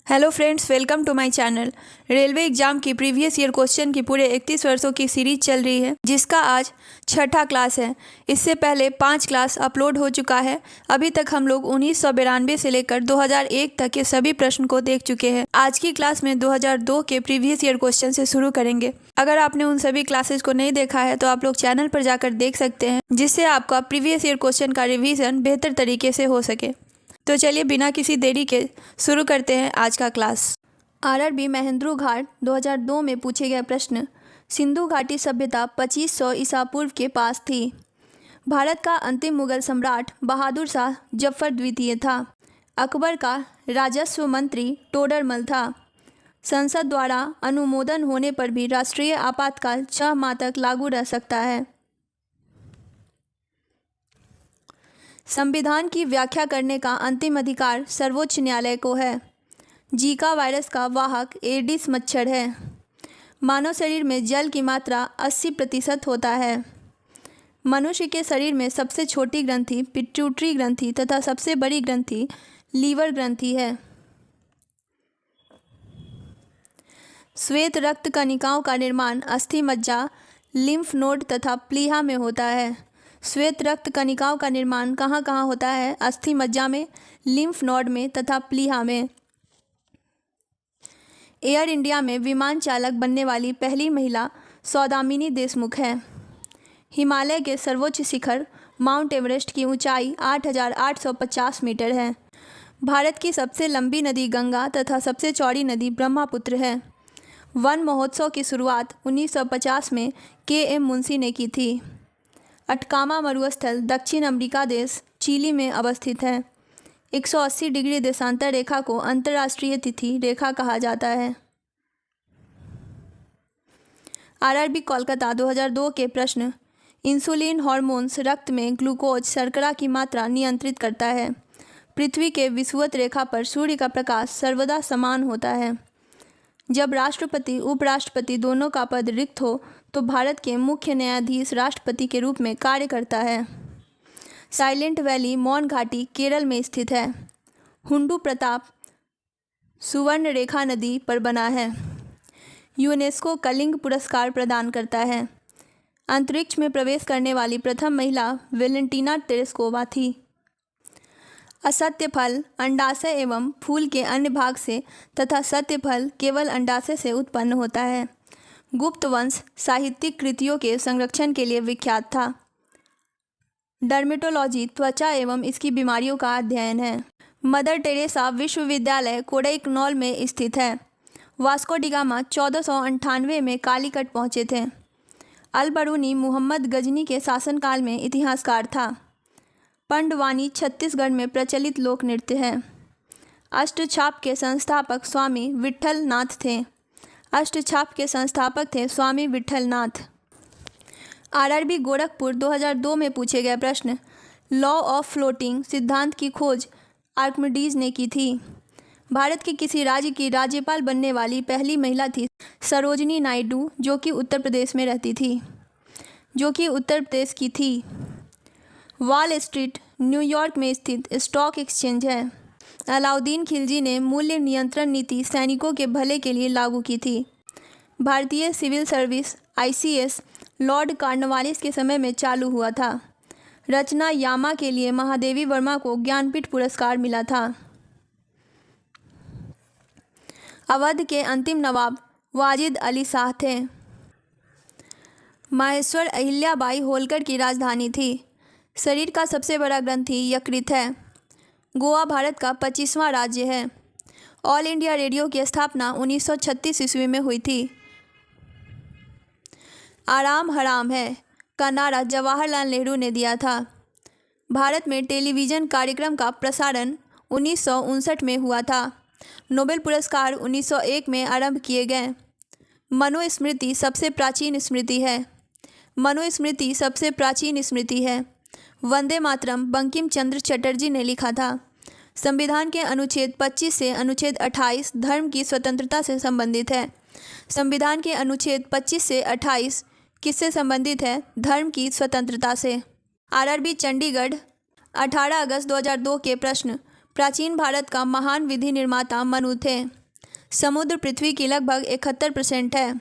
Hello friends, welcome to my channel. Railway exam की previous year question की पूरे 31 वर्षों की सीरीज चल रही है, जिसका आज छठा क्लास है। इससे पहले 5 क्लास अपलोड हो चुका है। अभी तक हम लोग 1992 से लेकर 2001 तक के सभी प्रश्न को देख चुके हैं। आज की क्लास में 2002 के प्रीवियस ईयर क्वेश्चन से शुरू करेंगे। अगर आपने उन सभी क्लासेज को नहीं देखा है तो आप लोग चैनल पर जाकर देख सकते हैं, जिससे आपका प्रीवियस ईयर क्वेश्चन का रिविजन बेहतर तरीके से हो सके। तो चलिए बिना किसी देरी के शुरू करते हैं आज का क्लास। आरआरबी महेंद्रू घाट 2002 में पूछे गए प्रश्न। सिंधु घाटी सभ्यता 2500 ईसा पूर्व के पास थी। भारत का अंतिम मुगल सम्राट बहादुर शाह जफर द्वितीय था। अकबर का राजस्व मंत्री टोडरमल था। संसद द्वारा अनुमोदन होने पर भी राष्ट्रीय आपातकाल 6 माह तक लागू रह सकता है। संविधान की व्याख्या करने का अंतिम अधिकार सर्वोच्च न्यायालय को है। जीका वायरस का वाहक एडिस मच्छर है। मानव शरीर में जल की मात्रा 80% होता है। मनुष्य के शरीर में सबसे छोटी ग्रंथि पिट्यूटरी ग्रंथि तथा सबसे बड़ी ग्रंथि लीवर ग्रंथि है। श्वेत रक्त कणिकाओं का निर्माण अस्थि मज्जा, लिम्फ नोड तथा प्लीहा में होता है। श्वेत रक्त कणिकाओं का निर्माण कहाँ कहाँ होता है? अस्थि मज्जा में, लिम्फ नोड में तथा प्लीहा में। एयर इंडिया में विमान चालक बनने वाली पहली महिला सौदामिनी देशमुख है। हिमालय के सर्वोच्च शिखर माउंट एवरेस्ट की ऊंचाई 8,850 मीटर है। भारत की सबसे लंबी नदी गंगा तथा सबसे चौड़ी नदी ब्रह्मपुत्र है। वन महोत्सव की शुरुआत 1950 में के.एम. मुंशी ने की थी। अटकामा मरुस्थल दक्षिण अमेरिका देश चिली में अवस्थित है। 180 डिग्री देशांतर रेखा को अंतर्राष्ट्रीय तिथि रेखा कहा जाता है। आरआरबी कोलकाता 2002 के प्रश्न। इंसुलिन हार्मोन्स रक्त में ग्लूकोज शर्करा की मात्रा नियंत्रित करता है। पृथ्वी के विषुवत रेखा पर सूर्य का प्रकाश सर्वदा समान होता है। जब राष्ट्रपति उपराष्ट्रपति दोनों का पद रिक्त हो तो भारत के मुख्य न्यायाधीश राष्ट्रपति के रूप में कार्य करता है। साइलेंट वैली मौन घाटी केरल में स्थित है। हुंडू प्रताप सुवर्ण रेखा नदी पर बना है। यूनेस्को कलिंग पुरस्कार प्रदान करता है। अंतरिक्ष में प्रवेश करने वाली प्रथम महिला वेलेंटीना तेरेस्कोवा थी। असत्य फल अंडाशय एवं फूल के अन्य भाग से तथा सत्य फल केवल अंडाशय से उत्पन्न होता है। गुप्त वंश साहित्यिक कृतियों के संरक्षण के लिए विख्यात था। डर्मेटोलॉजी त्वचा एवं इसकी बीमारियों का अध्ययन है। मदर टेरेसा विश्वविद्यालय कोडाईकनाल में स्थित है। वास्को डी गामा 1498 में कालीकट पहुँचे थे। अल बरूनी मुहम्मद गजनी के शासनकाल में इतिहासकार था। पंडवानी छत्तीसगढ़ में प्रचलित लोक नृत्य है। अष्टछाप के संस्थापक स्वामी विट्ठल नाथ थे। अष्टछाप के संस्थापक थे स्वामी विट्ठल नाथ। आरआरबी गोरखपुर 2002 में पूछे गए प्रश्न। लॉ ऑफ फ्लोटिंग सिद्धांत की खोज आर्किमिडीज ने की थी। भारत के किसी राज्य की राज्यपाल बनने वाली पहली महिला थी सरोजनी नायडू, जो कि उत्तर प्रदेश में रहती थी, जो कि उत्तर प्रदेश की थी। वॉल स्ट्रीट न्यूयॉर्क में स्थित स्टॉक एक्सचेंज है। अलाउद्दीन खिलजी ने मूल्य नियंत्रण नीति सैनिकों के भले के लिए लागू की थी। भारतीय civil service ICS Lord Cornwallis के समय में चालू हुआ था। रचना यामा के लिए महादेवी वर्मा को ज्ञानपीठ पुरस्कार मिला था। अवध के अंतिम नवाब वाजिद अली शाह थे। माहेश्वर अहिल्याबाई होलकर की राजधानी थी। शरीर का सबसे बड़ा ग्रंथि यकृत है। गोवा भारत का 25वां राज्य है। ऑल इंडिया रेडियो की स्थापना 1936 ईस्वी में हुई थी। आराम हराम है का नारा जवाहरलाल नेहरू ने दिया था। भारत में टेलीविज़न कार्यक्रम का प्रसारण 1959 में हुआ था। नोबेल पुरस्कार 1901 में आरंभ किए गए। मनुस्मृति सबसे प्राचीन स्मृति है। मनुस्मृति सबसे प्राचीन स्मृति है। वंदे मातरम बंकिम चंद्र चटर्जी ने लिखा था। संविधान के अनुच्छेद 25 से अनुच्छेद 28 धर्म की स्वतंत्रता से संबंधित है। संविधान के अनुच्छेद 25 से 28 किससे संबंधित है? धर्म की स्वतंत्रता से। आरआरबी चंडीगढ़ 18 अगस्त 2002 के प्रश्न। प्राचीन भारत का महान विधि निर्माता मनु थे। समुद्र पृथ्वी की लगभग 71% है।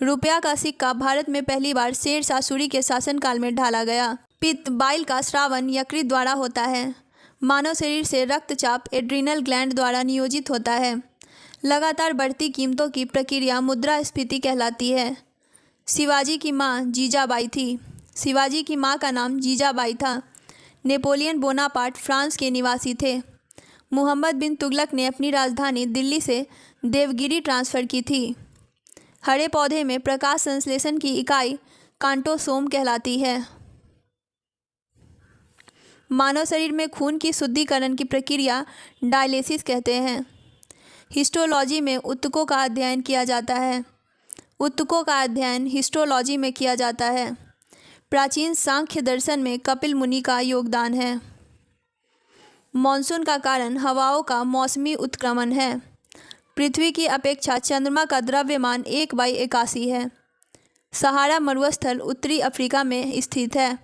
रुपया का सिक्का भारत में पहली बार शेरशाह सूरी के शासनकाल में ढाला गया। पित्त बाइल का स्रावन यकृत द्वारा होता है। मानव शरीर से रक्तचाप एड्रिनल ग्लैंड द्वारा नियोजित होता है। लगातार बढ़ती कीमतों की प्रक्रिया मुद्रास्फीति कहलाती है। शिवाजी की मां जीजाबाई थी। शिवाजी की मां का नाम जीजाबाई था। नेपोलियन बोनापार्ट फ्रांस के निवासी थे। मुहम्मद बिन तुगलक ने अपनी राजधानी दिल्ली से देवगिरी ट्रांसफ़र की थी। हरे पौधे में प्रकाश संश्लेषण की इकाई कांटोसोम कहलाती है। मानव शरीर में खून की शुद्धिकरण की प्रक्रिया डायलिसिस कहते हैं। हिस्टोलॉजी में ऊतकों का अध्ययन किया जाता है। ऊतकों का अध्ययन हिस्टोलॉजी में किया जाता है। प्राचीन सांख्य दर्शन में कपिल मुनि का योगदान है। मॉनसून का कारण हवाओं का मौसमी उत्क्रमण है। पृथ्वी की अपेक्षा चंद्रमा का द्रव्यमान 1/81 है। सहारा मरुस्थल उत्तरी अफ्रीका में स्थित है।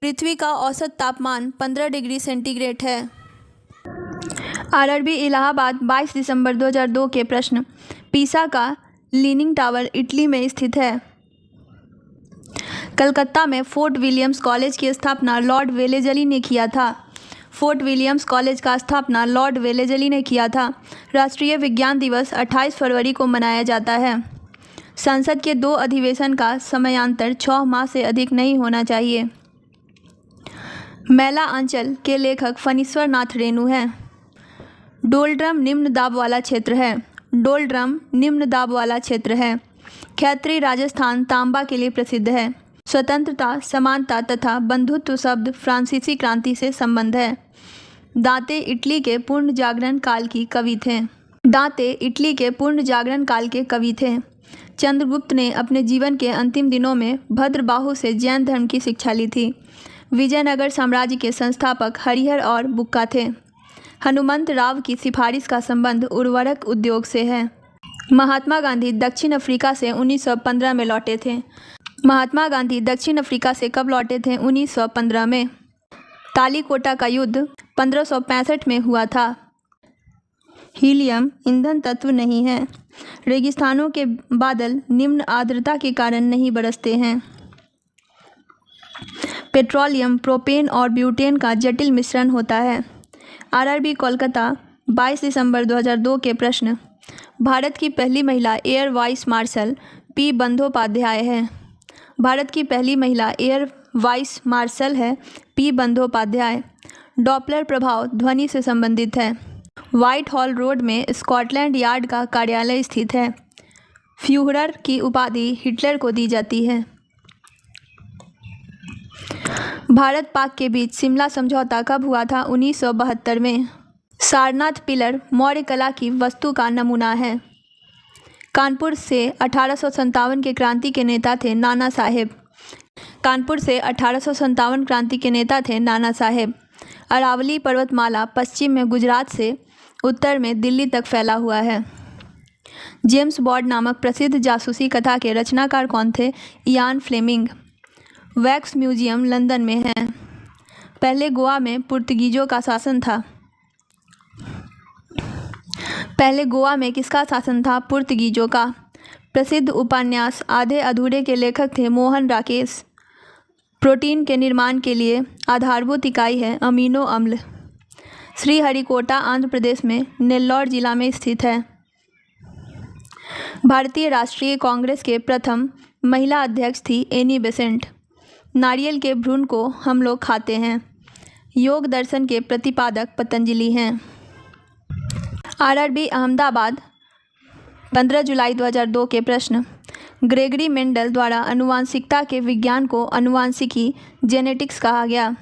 पृथ्वी का औसत तापमान 15 डिग्री सेंटीग्रेड है। आरआरबी इलाहाबाद 22 दिसंबर 2002 के प्रश्न। पीसा का लीनिंग टावर इटली में स्थित है। कलकत्ता में फोर्ट विलियम्स कॉलेज की स्थापना लॉर्ड वेलेजली ने किया था। फोर्ट विलियम्स कॉलेज का स्थापना लॉर्ड वेलेजली ने किया था। राष्ट्रीय विज्ञान दिवस 28 फरवरी को मनाया जाता है। संसद के 2 अधिवेशन का समयांतर 6 माह से अधिक नहीं होना चाहिए। मैला अंचल के लेखक फणीश्वर नाथ रेणु हैं। डोलड्रम निम्न दाब वाला क्षेत्र है। डोलड्रम निम्न दाब वाला क्षेत्र है। खैत्री राजस्थान तांबा के लिए प्रसिद्ध है। स्वतंत्रता, समानता तथा बंधुत्व शब्द फ्रांसीसी क्रांति से संबंध है। दांते इटली के पूर्ण जागरण काल की कवि थे। दांते इटली के पूर्ण जागरण काल के कवि थे। चंद्रगुप्त ने अपने जीवन के अंतिम दिनों में भद्रबाहु से जैन धर्म की शिक्षा ली थी। विजयनगर साम्राज्य के संस्थापक हरिहर और बुक्का थे। हनुमंत राव की सिफारिश का संबंध उर्वरक उद्योग से है। महात्मा गांधी दक्षिण अफ्रीका से 1915 में लौटे थे। महात्मा गांधी दक्षिण अफ्रीका से कब लौटे थे? 1915 में। तालीकोटा का युद्ध 1565 में हुआ था। हीलियम ईंधन तत्व नहीं है। रेगिस्तानों के बादल निम्न आर्द्रता के कारण नहीं बरसते हैं। पेट्रोलियम प्रोपेन और ब्यूटेन का जटिल मिश्रण होता है। आरआरबी कोलकाता 22 दिसंबर 2002 के प्रश्न। भारत की पहली महिला air vice marshal P Bandopadhyay है। भारत की पहली महिला एयर वाइस मार्शल है पी बंदोपाध्याय। डॉपलर प्रभाव ध्वनि से संबंधित है। व्हाइट हॉल रोड में स्कॉटलैंड यार्ड का कार्यालय स्थित है। फ्यूहरर की उपाधि हिटलर को दी जाती है। भारत पाक के बीच शिमला समझौता कब हुआ था? 1972 में। सारनाथ पिलर मौर्य कला की वस्तु का नमूना है। कानपुर से 1857 के क्रांति के नेता थे नाना साहेब। कानपुर से 1857 क्रांति के नेता थे नाना साहेब। अरावली पर्वतमाला पश्चिम में गुजरात से उत्तर में दिल्ली तक फैला हुआ है। जेम्स बॉन्ड नामक प्रसिद्ध जासूसी कथा के रचनाकार कौन थे? Ian Fleming. Wax museum London में है। पहले गोवा में पुर्तगीजों का शासन था। पहले गोवा में किसका शासन था? पुर्तगीजों का। प्रसिद्ध उपन्यास आधे अधूरे के लेखक थे मोहन राकेश। प्रोटीन के निर्माण के लिए आधारभूत इकाई है अमीनो अम्ल। श्रीहरिकोटा आंध्र प्रदेश में नेल्लौर जिला में स्थित है। भारतीय राष्ट्रीय कांग्रेस के प्रथम महिला अध्यक्ष थी एनी बेसेंट। नारियल के भ्रूण को हम लोग खाते हैं। योग दर्शन के प्रतिपादक पतंजलि हैं। आरआरबी अहमदाबाद 15 जुलाई 2002 के प्रश्न। ग्रेगरी मेंडल द्वारा आनुवांशिकता के विज्ञान को आनुवांशिकी जेनेटिक्स कहा गया।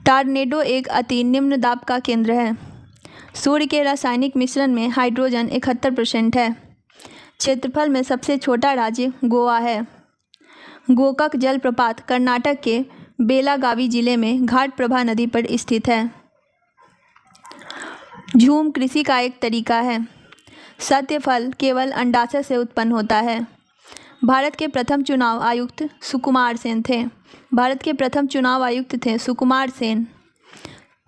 टॉर्नेडो एक अति निम्न दाब का केंद्र है। सूर्य के रासायनिक मिश्रण में हाइड्रोजन 71% है। क्षेत्रफल में सबसे छोटा राज्य गोवा है। गोकक जलप्रपात कर्नाटक के बेलागावी जिले में घाटप्रभा नदी पर स्थित है। झूम कृषि का एक तरीका है। सत्य फल केवल अंडाशय से उत्पन्न होता है। भारत के प्रथम चुनाव आयुक्त सुकुमार सेन थे। भारत के प्रथम चुनाव आयुक्त थे सुकुमार सेन।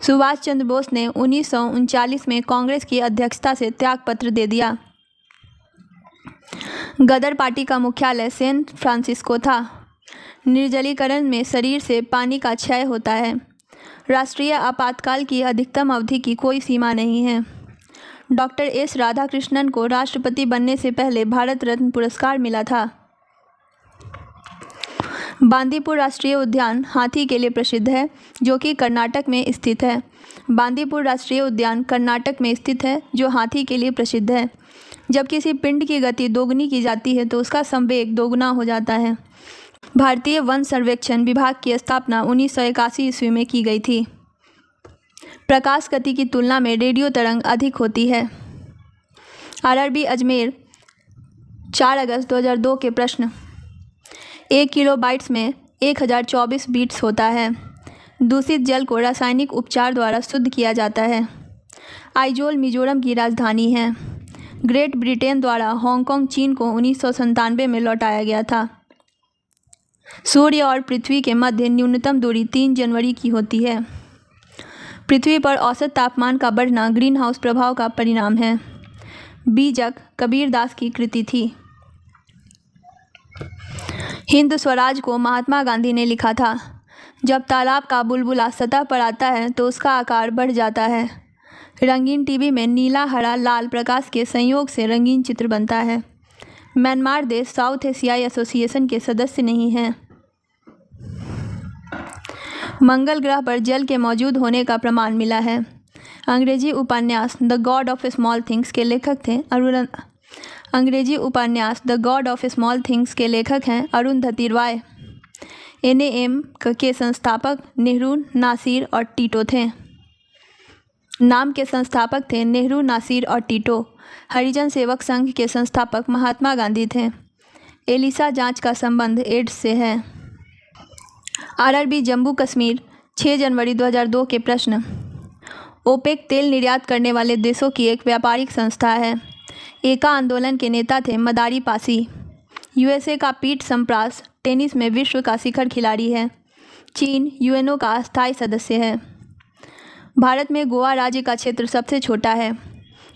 सुभाष चंद्र बोस ने 1939 में कांग्रेस की अध्यक्षता से त्यागपत्र दे दिया। गदर पार्टी का मुख्यालय सैन फ्रांसिस्को था। निर्जलीकरण में शरीर से पानी का क्षय होता है। राष्ट्रीय आपातकाल की अधिकतम अवधि की कोई सीमा नहीं है। डॉक्टर एस राधाकृष्णन को राष्ट्रपति बनने से पहले भारत रत्न पुरस्कार मिला था। बांदीपुर राष्ट्रीय उद्यान हाथी के लिए प्रसिद्ध है, जो कि कर्नाटक में स्थित है। बांदीपुर राष्ट्रीय उद्यान कर्नाटक में स्थित है, जो हाथी के लिए प्रसिद्ध है। जब किसी पिंड की गति दोगुनी की जाती है तो उसका संवेग दोगुना हो जाता है। भारतीय वन सर्वेक्षण विभाग की स्थापना 1981 ईस्वी में की गई थी। प्रकाश गति की तुलना में रेडियो तरंग अधिक होती है। आरआरबी अजमेर 4 अगस्त 2002 के प्रश्न। 1 किलोबाइट्स में 1024 बीट्स होता है। दूषित जल को रासायनिक उपचार द्वारा शुद्ध किया जाता है। आइजोल मिजोरम की राजधानी है। ग्रेट ब्रिटेन द्वारा हांगकांग चीन को 1997 में लौटाया गया था। सूर्य और पृथ्वी के मध्य न्यूनतम दूरी 3 जनवरी की होती है। पृथ्वी पर औसत तापमान का बढ़ना ग्रीन हाउस प्रभाव का परिणाम है। बीजक कबीरदास की कृति थी। हिंद स्वराज को महात्मा गांधी ने लिखा था। जब तालाब का बुलबुला सतह पर आता है तो उसका आकार बढ़ जाता है। रंगीन टीवी में नीला, हरा, लाल प्रकाश के संयोग से रंगीन चित्र बनता है। म्यांमार देश साउथ एशियाई एसोसिएशन के सदस्य नहीं है। मंगल ग्रह पर जल के मौजूद होने का प्रमाण मिला है। अंग्रेजी उपन्यास the God of small things के लेखक थे अरुंधति रॉय। NAM के संस्थापक नेहरू, नासिर और टीटो थे। नाम के संस्थापक थे नेहरू, नासिर और टीटो। हरिजन सेवक संघ के संस्थापक महात्मा गांधी थे। एलिसा जांच का संबंध एड्स से है। आरआरबी जम्मू कश्मीर 6 जनवरी 2002 के प्रश्न। ओपेक तेल निर्यात करने वाले देशों की एक व्यापारिक संस्था है। एका आंदोलन के नेता थे मदारी पासी। USA का पीट सम्प्रास टेनिस में विश्व का शिखर खिलाड़ी है। चीन UNO का अस्थायी सदस्य है। भारत में गोवा राज्य का क्षेत्र सबसे छोटा है।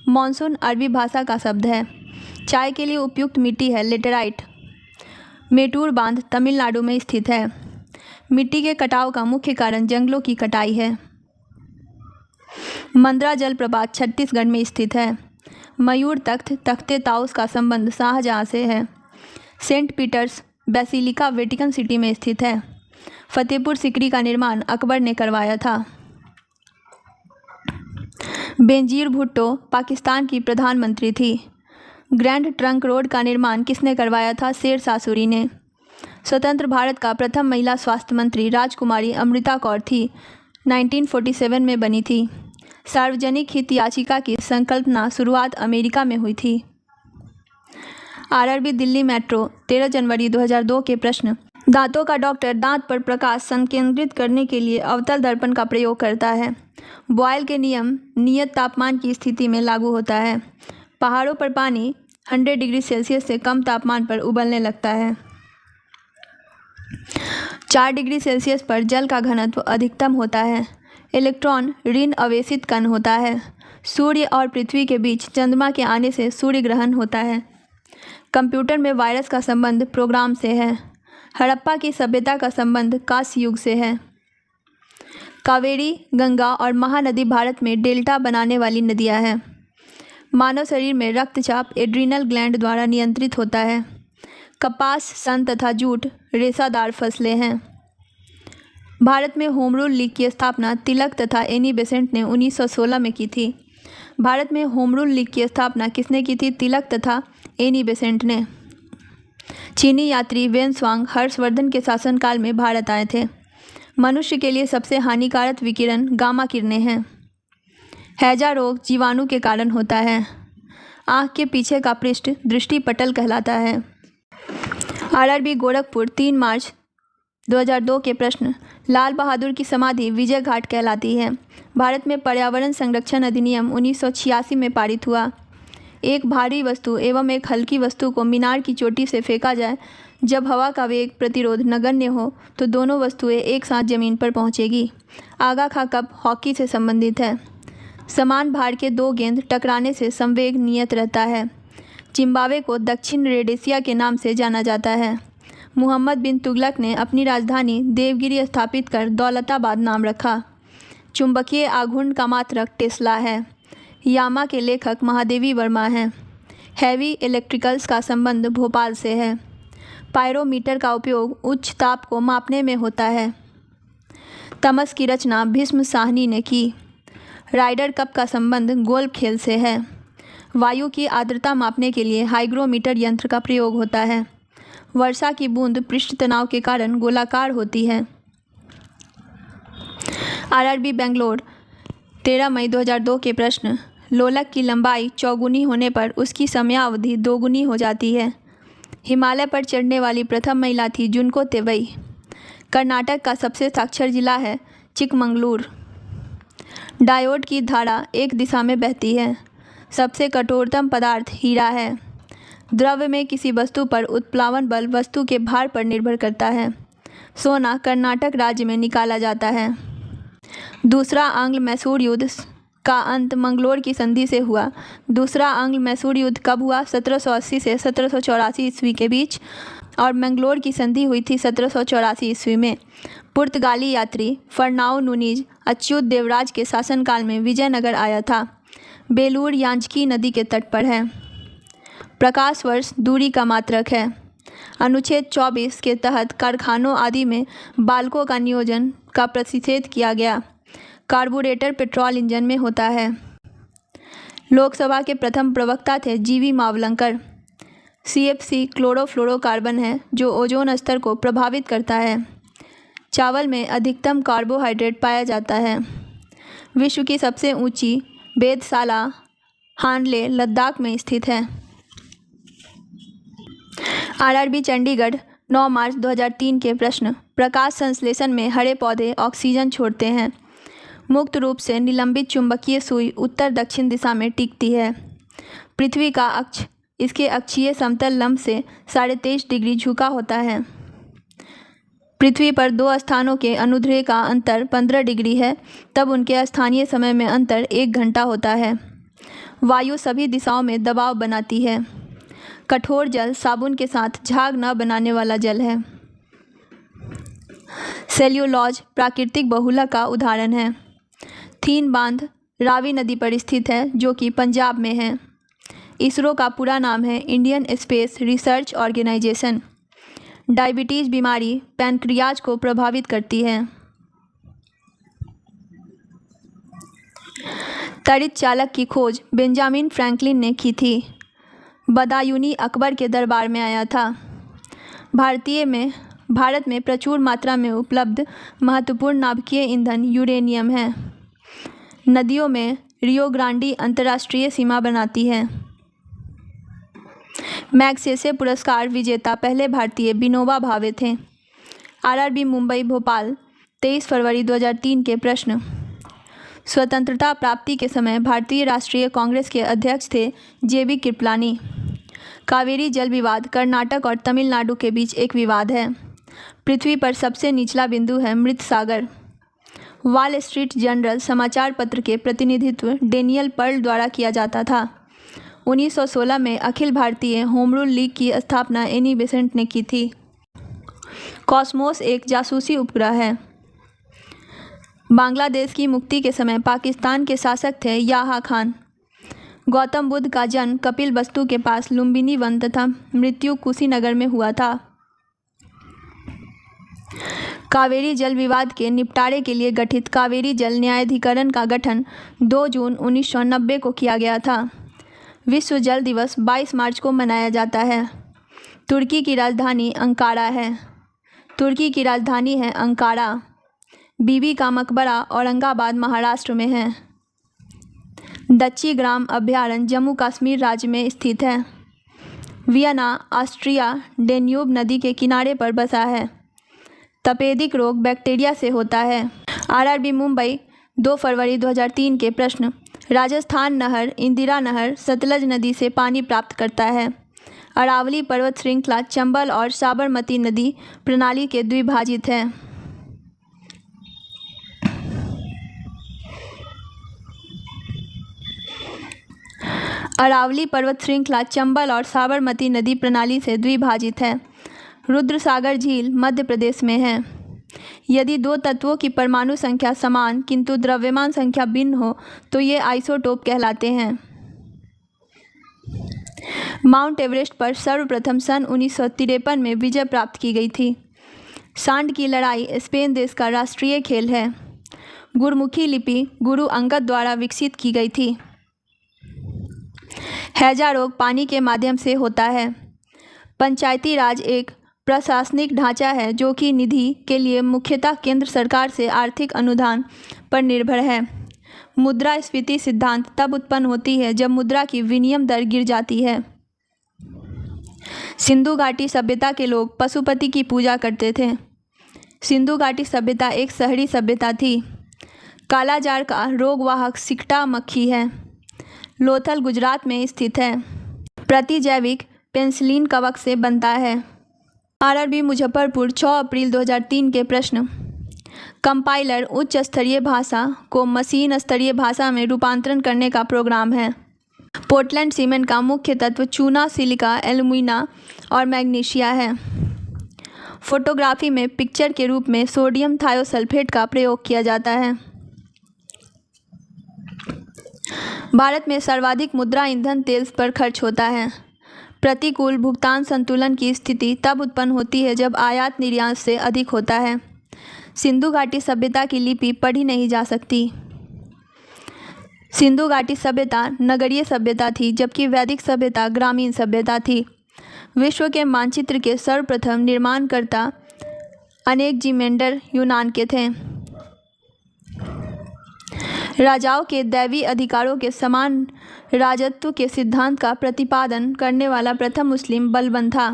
मॉनसून अरबी भाषा का शब्द है। चाय के लिए उपयुक्त मिट्टी है लेटेराइट। मेटूर बांध तमिलनाडु में स्थित है। मिट्टी के कटाव का मुख्य कारण जंगलों की कटाई है। मंद्रा जलप्रपात छत्तीसगढ़ में स्थित है। मयूर तख्त तख्ते ताउस का संबंध शाहजहाँ से है। Saint Peter's Basilica Vatican City में स्थित है। फतेहपुर सिकरी का निर्माण अकबर ने करवाया था। बेनजीर भुट्टो पाकिस्तान की प्रधानमंत्री थी। ग्रैंड ट्रंक रोड का निर्माण किसने करवाया था? शेरशाह सूरी ने। स्वतंत्र भारत का प्रथम महिला स्वास्थ्य मंत्री राजकुमारी अमृता कौर थी। 1947 में बनी थी। सार्वजनिक हित याचिका की संकल्पना शुरुआत अमेरिका में हुई थी। आरआरबी दिल्ली मेट्रो 13 जनवरी 2002 के प्रश्न। दांतों का डॉक्टर दांत पर प्रकाश संकेंद्रित करने के लिए अवतल दर्पण का प्रयोग करता है। बॉयल के नियम नियत तापमान की स्थिति में लागू होता है। पहाड़ों पर पानी 100 डिग्री सेल्सियस से कम तापमान पर उबलने लगता है। 4 डिग्री सेल्सियस पर जल का घनत्व अधिकतम होता है। इलेक्ट्रॉन ऋण आवेशित कण होता है। सूर्य और पृथ्वी के बीच चंद्रमा के आने से सूर्य ग्रहण होता है। कंप्यूटर में वायरस का संबंध प्रोग्राम से है। हड़प्पा की सभ्यता का संबंध कांस्य युग से है। कावेरी, गंगा और महानदी भारत में डेल्टा बनाने वाली नदियां हैं। मानव शरीर में रक्तचाप एड्रिनल ग्लैंड द्वारा नियंत्रित होता है। कपास, सन तथा जूट रेसादार फसलें हैं। भारत में होम रूल लीग की स्थापना तिलक तथा एनी बेसेंट ने 1916 में की थी। भारत में होम रूल लीग की स्थापना किसने की थी? तिलक तथा एनी बेसेंट ने। चीनी यात्री वेन स्वांग हर्षवर्धन के शासनकाल में भारत आए थे। मनुष्य के लिए सबसे हानिकारक विकिरण गामा किरणें हैं। हैजा रोग जीवाणु के कारण होता है। आँख के पीछे का पृष्ठ दृष्टि पटल कहलाता है। आरआरबी गोरखपुर 3 मार्च 2002 के प्रश्न। लाल बहादुर की समाधि विजय घाट कहलाती है। भारत में पर्यावरण संरक्षण अधिनियम 1986 में पारित हुआ। एक भारी वस्तु एवं एक हल्की वस्तु को मीनार की चोटी से फेंका जाए, जब हवा का वेग प्रतिरोध नगण्य हो तो दोनों वस्तुएं एक साथ जमीन पर पहुंचेगी। आगा खा कप हॉकी से संबंधित है। समान भार के दो गेंद टकराने से संवेग नियत रहता है। जिम्बाब्वे को दक्षिण रोडेशिया के नाम से जाना जाता है। मुहम्मद बिन तुगलक ने अपनी राजधानी देवगिरी स्थापित कर दौलताबाद नाम रखा। चुंबकीय आघूर्ण का मात्रक टेस्ला है। यामा के लेखक महादेवी वर्मा हैं। हैवी इलेक्ट्रिकल्स का संबंध भोपाल से है। पायरोमीटर का उपयोग उच्च ताप को मापने में होता है। तमस की रचना भीष्म साहनी ने की। राइडर कप का संबंध गोल्फ खेल से है। वायु की आर्द्रता मापने के लिए हाइग्रोमीटर यंत्र का प्रयोग होता है। वर्षा की बूंद पृष्ठ तनाव के कारण गोलाकार होती है। आरआरबी बेंगलोर 13 मई 2002 के प्रश्न। लोलक की लंबाई चौगुनी होने पर उसकी समयावधि दोगुनी हो जाती है। हिमालय पर चढ़ने वाली प्रथम महिला थी जुनको तेवई। कर्नाटक का सबसे साक्षर जिला है चिकमंगलूर। डायोड की धारा एक दिशा में बहती है। सबसे कठोरतम पदार्थ हीरा है। द्रव्य में किसी वस्तु पर उत्प्लावन बल वस्तु के भार पर निर्भर करता है। सोना कर्नाटक राज्य में निकाला जाता है। दूसरा आंग्ल मैसूर युद्ध का अंत मंगलोर की संधि से हुआ। दूसरा आंग्ल मैसूर युद्ध कब हुआ? 1780 से 1784 ईस्वी के बीच, और मंगलोर की संधि हुई थी 1784 ईस्वी में। पुर्तगाली यात्री फर्नाओ नूनीज अच्युत देवराज के शासनकाल में विजयनगर आया था। बेलूर यांचकी नदी के तट पर है। प्रकाश वर्ष दूरी का मात्रक है। अनुच्छेद 24 के तहत कारखानों आदि में बालकों का नियोजन का प्रतिषेध किया गया। कार्बोरेटर पेट्रोल इंजन में होता है। लोकसभा के प्रथम प्रवक्ता थे जीवी मावलंकर। CFC क्लोरोफ्लोरोकार्बन है जो ओजोन स्तर को प्रभावित करता है। चावल में अधिकतम कार्बोहाइड्रेट पाया जाता है। विश्व की सबसे ऊंची वेधशाला हानले लद्दाख में स्थित है। आरआरबी चंडीगढ़ 9 मार्च 2003 के प्रश्न। प्रकाश संश्लेषण में हरे पौधे ऑक्सीजन छोड़ते हैं। मुक्त रूप से निलंबित चुंबकीय सुई उत्तर दक्षिण दिशा में टिकती है। पृथ्वी का अक्ष इसके अक्षीय समतल लंब से 23.5 डिग्री झुका होता है। पृथ्वी पर दो स्थानों के अनुध्रेय का अंतर 15 डिग्री है, तब उनके स्थानीय समय में अंतर 1 घंटा होता है। वायु सभी दिशाओं में दबाव बनाती है। कठोर जल साबुन के साथ झाग न बनाने वाला जल है। सेल्यूलॉज प्राकृतिक बहुलक का उदाहरण है। थीन बांध रावी नदी पर स्थित है जो कि पंजाब में है। इसरो का पूरा नाम है Indian Space Research Organisation. Diabetes बीमारी पैनक्रियाज को प्रभावित करती है। तड़ित चालक की खोज बेंजामिन फ्रैंकलिन ने की थी। बदायूनी अकबर के दरबार में आया था। भारत में प्रचुर मात्रा में उपलब्ध महत्वपूर्ण नाभिकीय ईंधन यूरेनियम है। नदियों में रियो ग्रांडी अंतर्राष्ट्रीय सीमा बनाती है। मैग्सेसे पुरस्कार विजेता पहले भारतीय विनोबा भावे थे। आरआरबी मुंबई भोपाल 23 फरवरी 2003 के प्रश्न। स्वतंत्रता प्राप्ति के समय भारतीय राष्ट्रीय कांग्रेस के अध्यक्ष थे JB कृपलानी। कावेरी जल विवाद कर्नाटक और तमिलनाडु के बीच एक विवाद है। पृथ्वी पर सबसे निचला बिंदु है मृत सागर। वॉल स्ट्रीट जर्नल समाचार पत्र के प्रतिनिधित्व डेनियल पर्ल द्वारा किया जाता था। 1916 में Akhil Bharatiya home rule league की स्थापना एनी बेसेंट ने की थी। कॉस्मोस एक जासूसी उपग्रह है। बांग्लादेश की मुक्ति के समय पाकिस्तान के शासक थे याहा खान। गौतम बुद्ध का जन्म कपिल वस्तु के पास लुम्बिनी वन तथा मृत्यु कुशीनगर में हुआ था। कावेरी जल विवाद के निपटारे के लिए गठित कावेरी जल न्यायाधिकरण का गठन 2 जून 1990 को किया गया था। विश्व जल दिवस 22 मार्च को मनाया जाता है। तुर्की की राजधानी अंकारा है। तुर्की की राजधानी है अंकारा। बीबी का मकबरा औरंगाबाद महाराष्ट्र में है। दच्ची ग्राम अभयारण्य जम्मू कश्मीर राज्य में स्थित है। वियना ऑस्ट्रिया डेन्यूब नदी के किनारे पर बसा है। तपेदिक रोग बैक्टीरिया से होता है। आरआरबी मुंबई 2 फरवरी 2003 के प्रश्न। राजस्थान नहर इंदिरा नहर सतलज नदी से पानी प्राप्त करता है। अरावली पर्वत श्रृंखला चंबल और साबरमती नदी प्रणाली के द्विभाजित है। अरावली पर्वत श्रृंखला चंबल और साबरमती नदी प्रणाली से द्विभाजित है। रुद्रसागर झील मध्य प्रदेश में है। यदि दो तत्वों की परमाणु संख्या समान किंतु द्रव्यमान संख्या भिन्न हो तो ये आइसोटोप कहलाते हैं। माउंट एवरेस्ट पर सर्वप्रथम सन 1953 में विजय प्राप्त की गई थी। सांड की लड़ाई स्पेन देश का राष्ट्रीय खेल है। गुरमुखी लिपि गुरु अंगद द्वारा विकसित की गई थी। हैजा रोग पानी के माध्यम से होता है। पंचायती राज एक प्रशासनिक ढांचा है जो कि निधि के लिए मुख्यतः केंद्र सरकार से आर्थिक अनुदान पर निर्भर है। मुद्रास्फीति सिद्धांत तब उत्पन्न होती है जब मुद्रा की विनिमय दर गिर जाती है। सिंधु घाटी सभ्यता के लोग पशुपति की पूजा करते थे। सिंधु घाटी सभ्यता एक शहरी सभ्यता थी। कालाजार का रोगवाहक सिकटा मक्खी है। लोथल गुजरात में स्थित है। प्रतिजैविक पेनिसिलिन कवक से बनता है। आरआरबी मुजफ्फरपुर 6 अप्रैल 2003 के प्रश्न। कंपाइलर उच्च स्तरीय भाषा को मशीन स्तरीय भाषा में रूपांतरण करने का प्रोग्राम है। पोर्टलैंड सीमेंट का मुख्य तत्व चूना, सिलिका, एल्यूमिना और मैग्नीशिया है। फोटोग्राफी में पिक्चर के रूप में सोडियम थायोसल्फेट का प्रयोग किया जाता है। भारत में सर्वाधिक मुद्रा ईंधन तेल पर खर्च होता है। प्रतिकूल भुगतान संतुलन की स्थिति तब उत्पन्न होती है जब आयात निर्यात से अधिक होता है। सिंधु घाटी सभ्यता की लिपि पढ़ी नहीं जा सकती। सिंधु घाटी सभ्यता नगरीय सभ्यता थी जबकि वैदिक सभ्यता ग्रामीण सभ्यता थी। विश्व के मानचित्र के सर्वप्रथम निर्माणकर्ता अनेक्जिमेंडर यूनान के थे। राजाओं के दैवी अधिकारों के समान राजत्व के सिद्धांत का प्रतिपादन करने वाला प्रथम मुस्लिम बलबन था।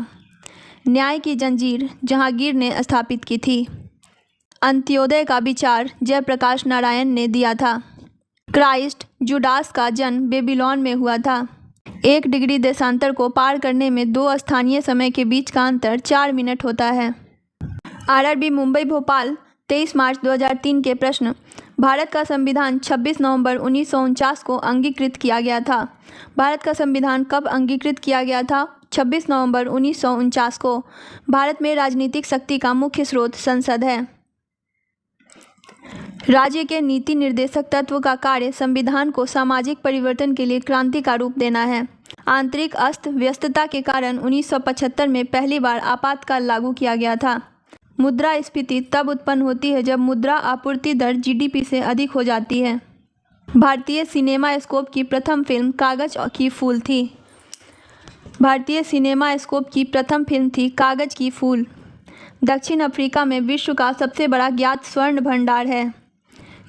न्याय की जंजीर जहांगीर ने स्थापित की थी। अंत्योदय का विचार जयप्रकाश नारायण ने दिया था। क्राइस्ट जुडास का जन्म बेबीलोन में हुआ था। 1 डिग्री देशांतर को पार करने में 2 स्थानीय समय के बीच का अंतर 4 मिनट होता है। आरआरबी मुंबई भोपाल 23 मार्च 2003 के प्रश्न। भारत का संविधान 26 नवंबर 1949 को अंगीकृत किया गया था। भारत का संविधान कब अंगीकृत किया गया था? 26 नवंबर 1949 को। भारत में राजनीतिक शक्ति का मुख्य स्रोत संसद है। राज्य के नीति निर्देशक तत्व का कार्य संविधान को सामाजिक परिवर्तन के लिए क्रांति का रूप देना है। आंतरिक अस्त व्यस्तता के कारण 1975 में पहली बार आपातकाल लागू किया गया था। मुद्रास्फीति तब उत्पन्न होती है जब मुद्रा आपूर्ति दर जीडीपी से अधिक हो जाती है। भारतीय सिनेमा स्कोप की प्रथम फिल्म कागज की फूल थी। भारतीय सिनेमा स्कोप की प्रथम फिल्म थी कागज की फूल। दक्षिण अफ्रीका में विश्व का सबसे बड़ा ज्ञात स्वर्ण भंडार है।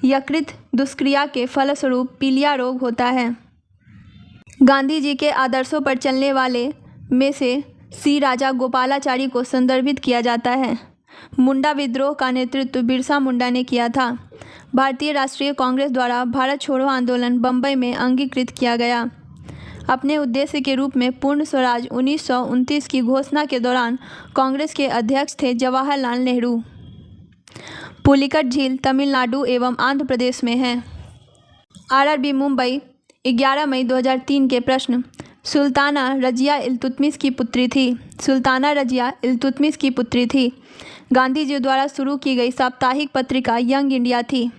यकृत दुष्क्रिया के फलस्वरूप पीलिया रोग होता है। गांधी जी के आदर्शों पर चलने वाले में से सी राजा गोपालाचारी को संदर्भित किया जाता है। मुंडा विद्रोह का नेतृत्व बिरसा मुंडा ने किया था। भारतीय राष्ट्रीय कांग्रेस द्वारा भारत छोड़ो आंदोलन बम्बई में अंगीकृत किया गया। अपने उद्देश्य के रूप में पूर्ण स्वराज 1929 की घोषणा के दौरान कांग्रेस के अध्यक्ष थे जवाहरलाल नेहरू। पुलिकट झील तमिलनाडु एवं आंध्र प्रदेश में है। आरआरबी मुंबई 11 मई 2003 के प्रश्न। सुल्ताना रजिया इल्तुतमिश की पुत्री थी। सुल्ताना रजिया इल्तुतमिश की पुत्री थी। गांधी जी द्वारा शुरू की गई साप्ताहिक पत्रिका यंग इंडिया थी।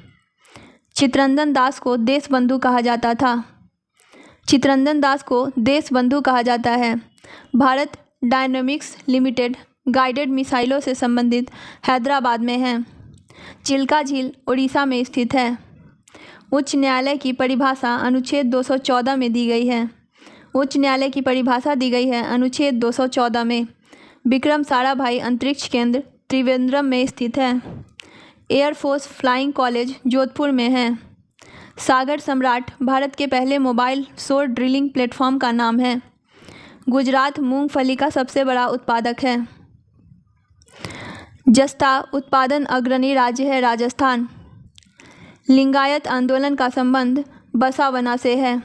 चित्तरंजन दास को देशबंधु कहा जाता था। चित्तरंजन दास को देशबंधु कहा जाता है। भारत डायनामिक्स लिमिटेड गाइडेड मिसाइलों से संबंधित हैदराबाद में है। चिल्का झील उड़ीसा में स्थित है। उच्च न्यायालय की परिभाषा अनुच्छेद 214 में दी गई है। उच्च न्यायालय की परिभाषा दी गई है अनुच्छेद 214 में। विक्रम साराभाई अंतरिक्ष केंद्र त्रिवेंद्रम में स्थित है। एयरफोर्स फ्लाइंग कॉलेज जोधपुर में है। सागर सम्राट भारत के पहले मोबाइल सौर ड्रिलिंग प्लेटफॉर्म का नाम है। गुजरात मूंगफली का सबसे बड़ा उत्पादक है। जस्ता उत्पादन अग्रणी राज्य है राजस्थान। लिंगायत आंदोलन का संबंध बसावना से है।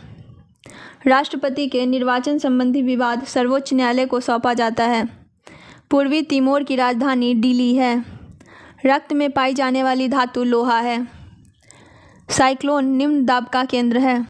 राष्ट्रपति के निर्वाचन संबंधी विवाद सर्वोच्च न्यायालय को सौंपा जाता है। पूर्वी तिमोर की राजधानी डीली है। रक्त में पाई जाने वाली धातु लोहा है। साइक्लोन निम्न दाब का केंद्र है।